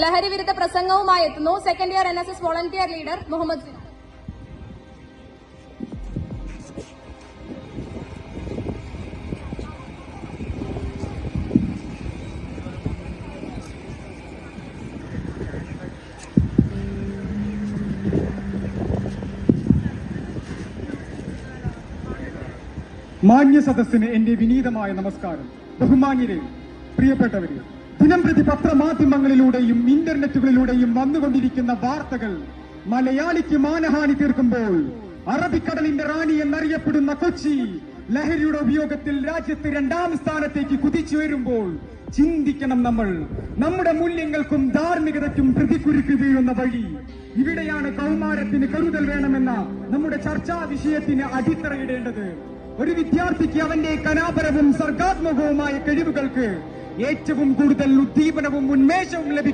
ലഹരി വിരുദ്ധ പ്രസംഗവുമായി എത്തുന്നു second year NSS volunteer leader Muhammad Sinan. മാന്യ സദസ്സിന് എന്റെ വിനീതമായ നമസ്കാരം. ബഹുമാന്യരെ, പ്രിയപ്പെട്ടവരെ, ദിനംപ്രതി പത്രമാധ്യമങ്ങളിലൂടെയും ഇന്റർനെറ്റുകളിലൂടെയും വന്നുകൊണ്ടിരിക്കുന്ന വാർത്തകൾ മലയാളിക്ക് മാനഹാനി തീർക്കുമ്പോൾ അറബിക്കടലിന്റെ റാണി എന്നറിയപ്പെടുന്ന കൊച്ചി ലഹരിയുടെ ഉപയോഗത്തിൽ രാജ്യത്ത് 2ാം സ്ഥാനത്തേക്ക് കുതിച്ചുയരുമ്പോൾ ചിന്തിക്കണം നമ്മൾ. നമ്മുടെ മൂല്യങ്ങൾക്കും ധാർമ്മികതയ്ക്കും പ്രതിക്കുരുക്ക് വീഴുന്ന വഴി. ഇവിടെയാണ് കൗമാരത്തിന് കരുതൽ വേണമെന്ന നമ്മുടെ ചർച്ചാ വിഷയത്തിന് അടിത്തറയിടേണ്ടത്. ഒരു വിദ്യാർത്ഥിക്ക് അവന്റെ കലാപരവും സർഗാത്മകവുമായ കഴിവുകൾക്ക് ഏറ്റവും കൂടുതൽ ഉദ്ദീപനവും ഉന്മേഷവും ലഭിക്കും.